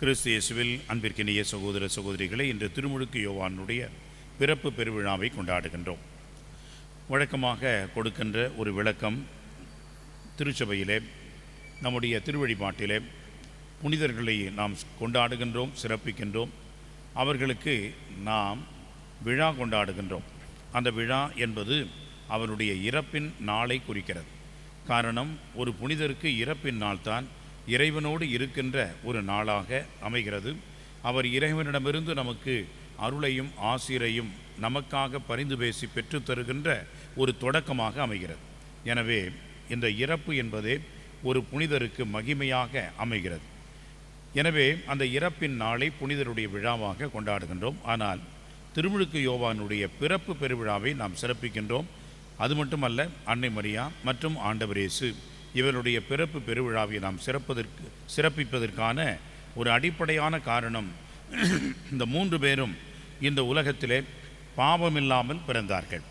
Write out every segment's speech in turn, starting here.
கிறிஸ்து இயேசுவில் அன்பிற்கினிய சகோதர சகோதரிகளை, இன்று திருமுழுக்கு யோவானுடைய பிறப்பு பெருவிழாவை கொண்டாடுகின்றோம். வழக்கமாக கொடுக்கின்ற ஒரு விளக்கம், திருச்சபையிலே நம்முடைய திருவழிபாட்டிலே புனிதர்களை நாம் கொண்டாடுகின்றோம், சிறப்பிக்கின்றோம். அவர்களுக்கு நாம் விழா கொண்டாடுகின்றோம். அந்த விழா என்பது அவருடைய இறப்பின் நாளை குறிக்கிறது. காரணம், ஒரு புனிதருக்கு இறப்பின் நாள்தான் இறைவனோடு இருக்கின்ற ஒரு நாளாக அமைகிறது. அவர் இறைவனிடமிருந்து நமக்கு அருளையும் ஆசிரையும் நமக்காக பரிந்து பேசி பெற்றுத்தருகின்ற ஒரு தொடக்கமாக அமைகிறது. எனவே இந்த இறப்பு என்பதே ஒரு புனிதருக்கு மகிமையாக அமைகிறது. எனவே அந்த இறப்பின் நாளை புனிதருடைய விழாவாக கொண்டாடுகின்றோம். ஆனால் திருமுழுக்கு யோவானுடைய பிறப்பு பெருவிழாவை நாம் சிறப்பிக்கின்றோம். அது மட்டுமல்ல, அன்னை மரியா மற்றும் ஆண்டவர் இயேசு இவருடைய பிறப்பு பெருவிழாவை நாம் சிறப்பிப்பதற்கான ஒரு அடிப்படையான காரணம், இந்த 3 பேரும் இந்த உலகத்திலே பாவமில்லாமல் பிறந்தார்கள்.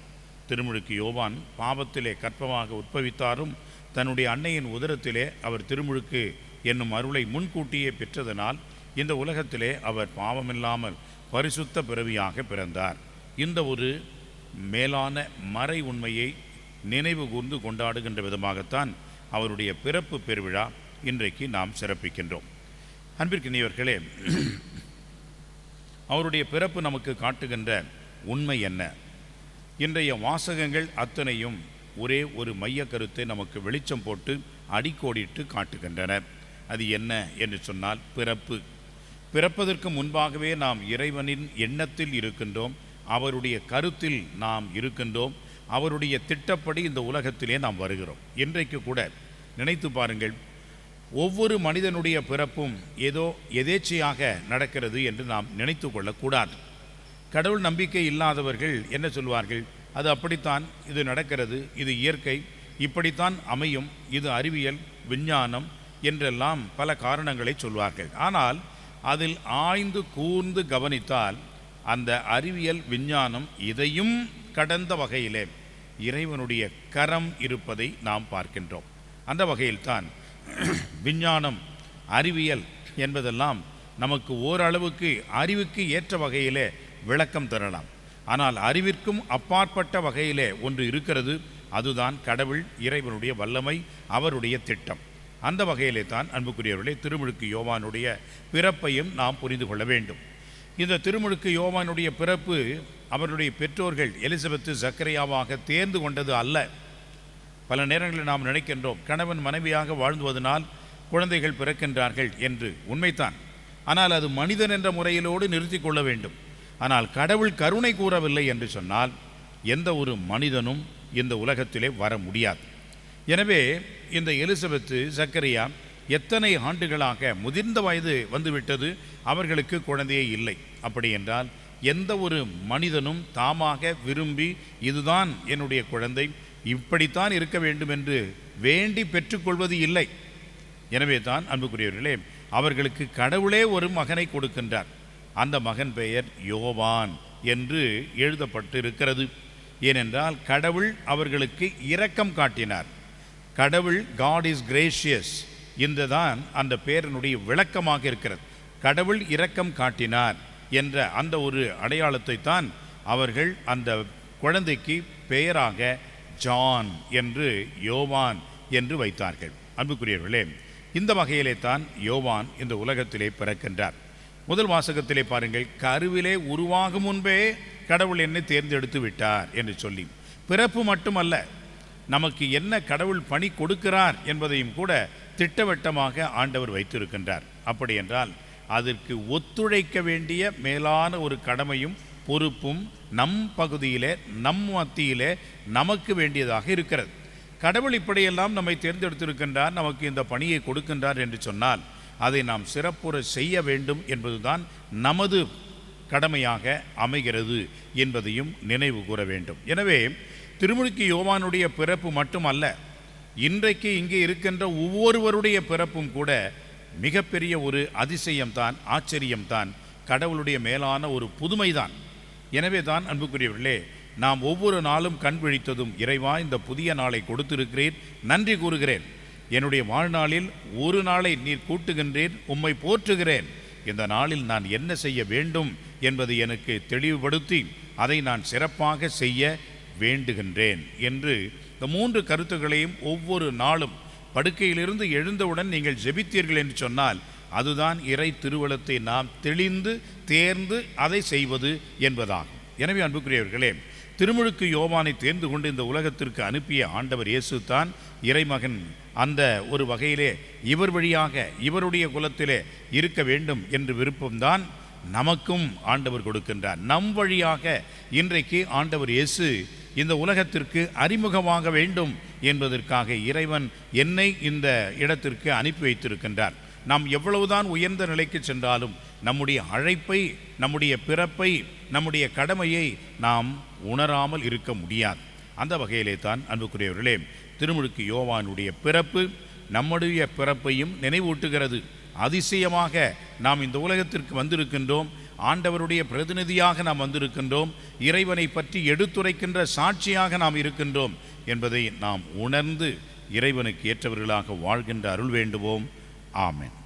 திருமுழுக்கு யோவான் பாவத்திலே கற்பமாக உட்பவித்தாரும் தன்னுடைய அன்னையின் உதரத்திலே அவர் திருமுழுக்கு என்னும் அருளை முன்கூட்டியே பெற்றதனால் இந்த உலகத்திலே அவர் பாவமில்லாமல் பரிசுத்த பிறவியாக பிறந்தார். இந்த ஒரு மேலான மறை உண்மையை நினைவு கூர்ந்து கொண்டாடுகின்ற விதமாகத்தான் அவருடைய பிறப்பு பெருவிழா இன்றைக்கு நாம் சிறப்பிக்கின்றோம். அன்பிற்கினியவர்களே, அவருடைய பிறப்பு நமக்கு காட்டுகின்ற உண்மை என்ன? இன்றைய வாசகங்கள் அத்தனையும் ஒரே ஒரு மைய கருத்தை நமக்கு வெளிச்சம் போட்டு அடிக்கோடிட்டு காட்டுகின்றன. அது என்ன என்று சொன்னால், பிறப்பு. பிறப்பதற்கு முன்பாகவே நாம் இறைவனின் எண்ணத்தில் இருக்கின்றோம், அவருடைய கருத்தில் நாம் இருக்கின்றோம், அவருடைய திட்டப்படி இந்த உலகத்திலே நாம் வருகிறோம். இன்றைக்கு கூட நினைத்து பாருங்கள், ஒவ்வொரு மனிதனுடைய பிறப்பும் ஏதோ எதேச்சையாக நடக்கிறது என்று நாம் நினைத்து கொள்ளக்கூடாது. கடவுள் நம்பிக்கை இல்லாதவர்கள் என்ன சொல்வார்கள்? அது அப்படித்தான், இது நடக்கிறது, இது இயற்கை, இப்படித்தான் அமையும், இது அறிவியல் விஞ்ஞானம் என்றெல்லாம் பல காரணங்களை சொல்வார்கள். ஆனால் அதில் ஆய்ந்து கூர்ந்து கவனித்தால் அந்த அறிவியல் விஞ்ஞானம் இதையும் கடந்த வகையிலே இறைவனுடைய கரம் இருப்பதை நாம் பார்க்கின்றோம். அந்த வகையில்தான் விஞ்ஞானம் அறிவியல் என்பதெல்லாம் நமக்கு ஓரளவுக்கு அறிவுக்கு ஏற்ற வகையிலே விளக்கம் தரலாம். ஆனால் அறிவிற்கும் அப்பாற்பட்ட வகையிலே ஒன்று இருக்கிறது, அதுதான் கடவுள், இறைவனுடைய வல்லமை, அவருடைய திட்டம். அந்த வகையிலே தான் அன்புக்குரியவர்களே, திருமுழுக்கு யோவானுடைய பிறப்பையும் நாம் புரிந்து கொள்ள வேண்டும். இந்த திருமுழுக்கு யோவானுடைய பிறப்பு அவருடைய பெற்றோர்கள் எலிசபெத்து சக்கரையாவாக தேர்ந்து கொண்டது அல்ல. பல நேரங்களில் நாம் நினைக்கின்றோம், கணவன் மனைவியாக வாழ்ந்துவதனால் குழந்தைகள் பிறக்கின்றார்கள் என்று. உண்மைத்தான். ஆனால் அது மனிதன் என்ற முறையிலோடு நிறுத்தி கொள்ள வேண்டும். ஆனால் கடவுள் கருணை கூறவில்லை என்று சொன்னால் எந்த ஒரு மனிதனும் இந்த உலகத்திலே வர முடியாது. எனவே இந்த எலிசபெத்து சக்கரையா எத்தனை ஆண்டுகளாக முதிர்ந்த வயது வந்துவிட்டது, அவர்களுக்கு குழந்தையே இல்லை. அப்படி என்றால் எந்த ஒரு மனிதனும் தாமாக விரும்பி இதுதான் என்னுடைய குழந்தை, இப்படித்தான் இருக்க வேண்டும் என்று வேண்டி பெற்றுக்கொள்வது இல்லை. எனவே தான் அன்புக்குரியவர்களே, அவர்களுக்கு கடவுளே ஒரு மகனை கொடுக்கின்றார். அந்த மகன் பெயர் யோவான் என்று எழுதப்பட்டு இருக்கிறது. ஏனென்றால் கடவுள் அவர்களுக்கு இரக்கம் காட்டினார். கடவுள், காட் இஸ் கிரேஷியஸ், இன்றுதான் அந்த பேரனுடைய விளக்கமாக இருக்கிறது. கடவுள் இரக்கம் காட்டினார் என்ற அந்த ஒரு அடையாளத்தை தான் அவர்கள் அந்த குழந்தைக்கு பெயராக ஜான் என்று, யோவான் என்று வைத்தார்கள். அன்புக்குரியவர்களே, இந்த வகையிலே தான் யோவான் இந்த உலகத்திலே பிறக்கின்றார். முதல் வாசகத்திலே பாருங்கள், கருவிலே உருவாகும் முன்பே கடவுள் என்னை தேர்ந்தெடுத்து விட்டார் என்று சொல்லி, பிறப்பு மட்டுமல்ல, நமக்கு என்ன கடவுள் பணி கொடுக்கிறார் என்பதையும் கூட திட்டவட்டமாக ஆண்டவர் வைத்திருக்கின்றார். அப்படி என்றால் அதற்கு ஒத்துழைக்க வேண்டிய மேலான ஒரு கடமையும் பொறுப்பும் நம் பகுதியிலே, நம் மத்தியிலே நமக்கு வேண்டியதாக இருக்கிறது. கடவுள் இப்படியெல்லாம் நம்மை தேர்ந்தெடுத்திருக்கின்றார், நமக்கு இந்த பணியை கொடுக்கின்றார் என்று சொன்னால் அதை நாம் சிறப்புற செய்ய வேண்டும் என்பதுதான் நமது கடமையாக அமைகிறது என்பதையும் நினைவு கூற வேண்டும். எனவே திருமுழுக்கு யோவானுடைய பிறப்பு மட்டுமல்ல, இன்றைக்கு இங்கே இருக்கின்ற ஒவ்வொருவருடைய பிறப்பும் கூட மிகப்பெரிய ஒரு அதிசயம்தான், ஆச்சரியம்தான், கடவுளுடைய மேலான ஒரு புதுமைதான். எனவே தான் அன்புக்குரியவர்களே, நாம் ஒவ்வொரு நாளும் கண் விழித்ததும், இறைவா இந்த புதிய நாளை கொடுத்திருக்கிறேன், நன்றி கூறுகிறேன். என்னுடைய வாழ்நாளில் ஒரு நாளை நீர் கூட்டுகின்றேன், உம்மை போற்றுகிறேன் இந்த நாளில் நான் என்ன செய்ய வேண்டும் என்பதை எனக்கு தெளிவுபடுத்தி அதை நான் சிறப்பாக செய்ய வேண்டுகின்றேன் என்று இந்த 3 கருத்துக்களையும் ஒவ்வொரு நாளும் படுக்கையிலிருந்து எழுந்தவுடன் நீங்கள் ஜெபித்தீர்கள் என்று சொன்னால் அதுதான் இறை திருவலத்தை நாம் தெளிந்து தேர்ந்து அதை செய்வது என்பதாகும். எனவே அன்புக்குரியவர்களே, திருமுழுக்கு யோவானை தேர்ந்து கொண்டு இந்த உலகத்திற்கு அனுப்பிய ஆண்டவர் இயேசு தான் இறைமகன். அந்த ஒரு வகையிலே இவர் வழியாக இவருடைய குலத்திலே இருக்க வேண்டும் என்று விருப்பம்தான் நமக்கும் ஆண்டவர் கொடுக்கின்றார். நம் வழியாக இன்றைக்கு ஆண்டவர் இயேசு இந்த உலகத்திற்கு அறிமுகமாக வேண்டும் என்பதற்காக இறைவன் என்னை இந்த இடத்திற்கு அனுப்பி வைத்திருக்கின்றார். நாம் எவ்வளவுதான் உயர்ந்த நிலைக்கு சென்றாலும் நம்முடைய அழைப்பை, நம்முடைய பிறப்பை, நம்முடைய கடமையை நாம் உணராமல் இருக்க முடியாது. அந்த வகையிலே தான் அன்புக்குரியவர்களே, திருமுழுக்கு யோவானுடைய பிறப்பு நம்முடைய பிறப்பையும் நினைவூட்டுகிறது. அதிசயமாக நாம் இந்த உலகத்திற்கு வந்திருக்கின்றோம், ஆண்டவருடைய பிரதிநிதியாக நாம் வந்திருக்கின்றோம், இறைவனை பற்றி எடுத்துரைக்கின்ற சாட்சியாக நாம் இருக்கின்றோம் என்பதை நாம் உணர்ந்து இறைவனுக்கு ஏற்றவர்களாக வாழ்கின்ற அருள் வேண்டுவோம். ஆமென்.